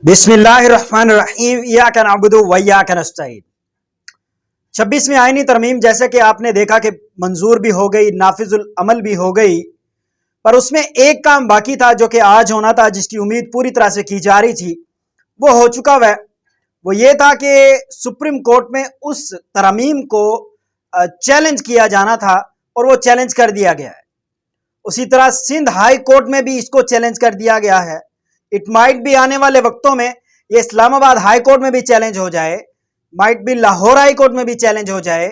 بسم اللہ الرحمن الرحیم ایاک نعبد و ایاک نستعین۔ 26ویں آئینی ترمیم جیسے کہ آپ نے دیکھا کہ منظور بھی ہو گئی، نافذ العمل بھی ہو گئی، پر اس میں ایک کام باقی تھا جو کہ آج ہونا تھا، جس کی امید پوری طرح سے کی جا رہی تھی، وہ ہو چکا ہے۔ وہ یہ تھا کہ سپریم کورٹ میں اس ترمیم کو چیلنج کیا جانا تھا اور وہ چیلنج کر دیا گیا ہے۔ اسی طرح سندھ ہائی کورٹ میں بھی اس کو چیلنج کر دیا گیا ہے۔ اٹ مائٹ بھی آنے والے وقتوں میں یہ اسلام آباد ہائی کورٹ میں بھی چیلنج ہو جائے، مائٹ بھی لاہور ہائی کورٹ میں بھی چیلنج ہو جائے،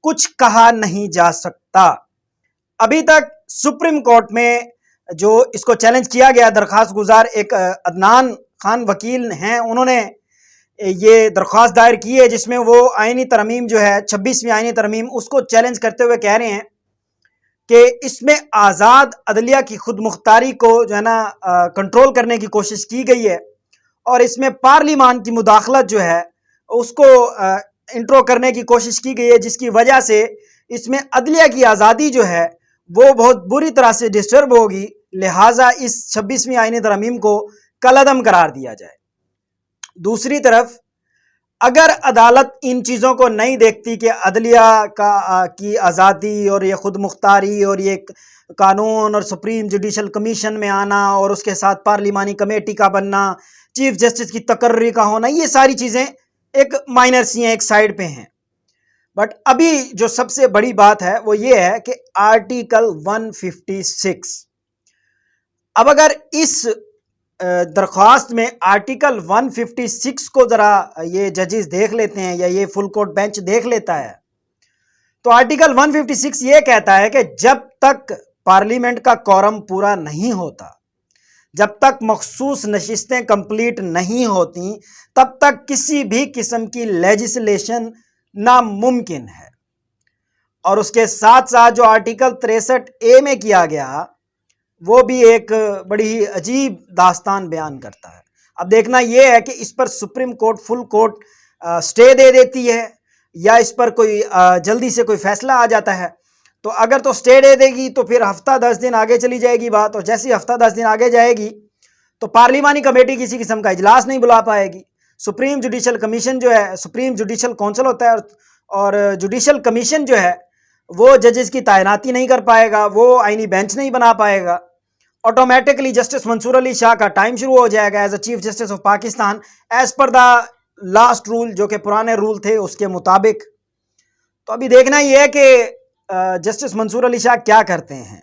کچھ کہا نہیں جا سکتا۔ ابھی تک سپریم کورٹ میں جو اس کو چیلنج کیا گیا، درخواست گزار ایک عدنان خان وکیل ہیں، انہوں نے یہ درخواست دائر کی ہے جس میں وہ آئینی ترمیم جو ہے 26ویں آئینی ترمیم، اس کو چیلنج کرتے ہوئے کہہ رہے ہیں کہ اس میں آزاد عدلیہ کی خود مختاری کو جو ہے نا کنٹرول کرنے کی کوشش کی گئی ہے، اور اس میں پارلیمان کی مداخلت جو ہے اس کو انٹرو کرنے کی کوشش کی گئی ہے، جس کی وجہ سے اس میں عدلیہ کی آزادی جو ہے وہ بہت بری طرح سے ڈسٹرب ہوگی، لہٰذا اس 26ویں آئینی ترمیم کو کالعدم قرار دیا جائے۔ دوسری طرف اگر عدالت ان چیزوں کو نہیں دیکھتی کہ عدلیہ کی آزادی اور یہ خود مختاری اور یہ قانون اور سپریم جوڈیشل کمیشن میں آنا اور اس کے ساتھ پارلیمانی کمیٹی کا بننا، چیف جسٹس کی تقرری کا ہونا، یہ ساری چیزیں ایک مائنر سی ہیں، ایک سائیڈ پہ ہیں، بٹ ابھی جو سب سے بڑی بات ہے وہ یہ ہے کہ آرٹیکل 156، اب اگر اس درخواست میں آرٹیکل 156 کو ذرا یہ ججز دیکھ لیتے ہیں یا یہ فل کورٹ بینچ دیکھ لیتا ہے، تو آرٹیکل 156 یہ کہتا ہے کہ جب تک پارلیمنٹ کا کورم پورا نہیں ہوتا، جب تک مخصوص نشستیں کمپلیٹ نہیں ہوتی، تب تک کسی بھی قسم کی لیجسلیشن ناممکن ہے۔ اور اس کے ساتھ ساتھ جو آرٹیکل 63A میں کیا گیا، وہ بھی ایک بڑی ہی عجیب داستان بیان کرتا ہے۔ اب دیکھنا یہ ہے کہ اس پر سپریم کورٹ فل کورٹ سٹے دے دیتی ہے یا اس پر کوئی جلدی سے کوئی فیصلہ آ جاتا ہے۔ تو اگر تو سٹے دے دے گی تو پھر ہفتہ 10 دن آگے چلی جائے گی بات، اور جیسی ہفتہ 10 دن آگے جائے گی تو پارلیمانی کمیٹی کسی قسم کا اجلاس نہیں بلا پائے گی۔ سپریم جوڈیشل کمیشن جو ہے، سپریم جوڈیشل کونسل ہوتا ہے، اور جوڈیشل کمیشن جو ہے وہ ججز کی تعیناتی نہیں کر پائے گا، وہ آئینی بینچ نہیں بنا پائے گا۔ آٹومیٹکلی جسٹس منصور علی شاہ کا ٹائم شروع ہو جائے گا as a chief justice of Pakistan, as per the last rule, جو کہ پرانے رول تھے اس کے مطابق۔ تو ابھی دیکھنا یہ ہے کہ جسٹس منصور علی شاہ کیا کرتے ہیں،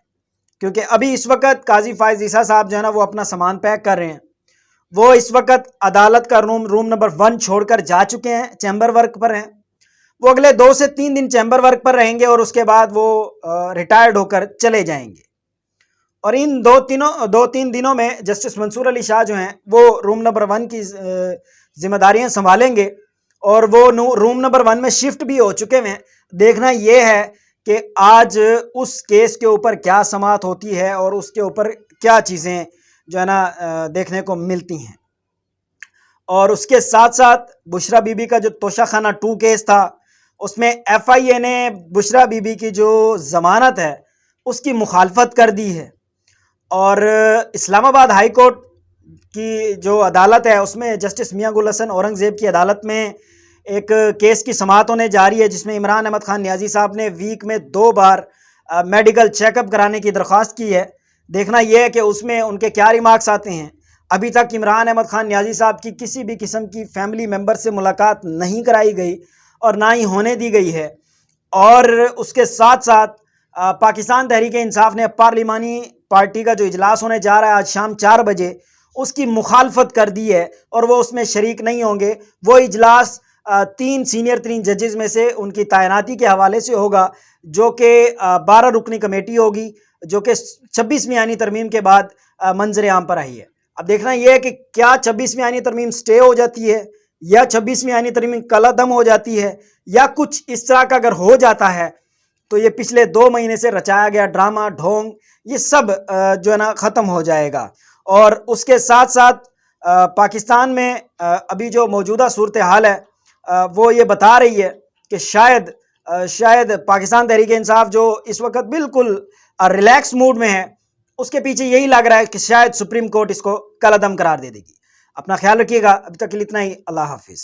کیونکہ ابھی اس وقت قاضی فائز عیسیٰ صاحب جو ہے نا وہ اپنا سامان پیک کر رہے ہیں۔ وہ اس وقت عدالت کا روم نمبر 1 چھوڑ کر جا چکے ہیں، چیمبر ورک پر ہیں۔ وہ اگلے 2 سے 3 دن چیمبر ورک پر رہیں گے اور اس کے بعد وہ ریٹائرڈ ہو کر چلے جائیں گے۔ اور ان 2-3 دنوں میں جسٹس منصور علی شاہ جو ہیں وہ روم نمبر 1 کی ذمہ داریاں سنبھالیں گے، اور وہ روم نمبر 1 میں شفٹ بھی ہو چکے ہیں۔ دیکھنا یہ ہے کہ آج اس کیس کے اوپر کیا سماعت ہوتی ہے اور اس کے اوپر کیا چیزیں جو ہے نا دیکھنے کو ملتی ہیں۔ اور اس کے ساتھ ساتھ بشرا بی بی کا جو توشہ خانہ 2 کیس تھا، اس میں ایف آئی اے نے بشرا بی بی کی جو ضمانت ہے اس کی مخالفت کر دی ہے، اور اسلام آباد ہائی کورٹ کی جو عدالت ہے اس میں جسٹس میاں گل حسن اورنگ زیب کی عدالت میں ایک کیس کی سماعت ہونے جا رہی ہے، جس میں عمران احمد خان نیازی صاحب نے ویک میں 2 بار میڈیکل چیک اپ کرانے کی درخواست کی ہے۔ دیکھنا یہ ہے کہ اس میں ان کے کیا ریمارکس آتے ہیں۔ ابھی تک عمران احمد خان نیازی صاحب کی کسی بھی قسم کی فیملی ممبر سے ملاقات نہیں کرائی گئی اور نہ ہی ہونے دی گئی ہے، اور اس کے ساتھ ساتھ پاکستان تحریک انصاف نے پارلیمانی پارٹی کا جو اجلاس ہونے جا رہا ہے آج شام 4 بجے، اس کی مخالفت کر دی ہے اور وہ اس میں شریک نہیں ہوں گے۔ وہ اجلاس 3 سینئر ترین ججز میں سے ان کی تعیناتی کے حوالے سے ہوگا، جو کہ 12 رکنی کمیٹی ہوگی، جو کہ 26ویں آئینی ترمیم کے بعد منظر عام پر آئی ہے۔ اب دیکھنا یہ ہے کہ کیا 26ویں آئینی ترمیم سٹے ہو جاتی ہے، یا 26ویں آئینی ترمیم کالعدم ہو جاتی ہے، یا کچھ اس طرح کا اگر ہو جاتا ہے تو یہ پچھلے 2 مہینے سے رچایا گیا ڈرامہ ڈھونگ یہ سب جو ہے نا ختم ہو جائے گا۔ اور اس کے ساتھ ساتھ پاکستان میں ابھی جو موجودہ صورتحال ہے وہ یہ بتا رہی ہے کہ شاید پاکستان تحریک انصاف جو اس وقت بالکل ریلیکس موڈ میں ہے، اس کے پیچھے یہی لگ رہا ہے کہ شاید سپریم کورٹ اس کو کالعدم قرار دے دے گی۔ اپنا خیال رکھیے گا. ابھی تک کے لیے اتنا ہی. اللہ حافظ.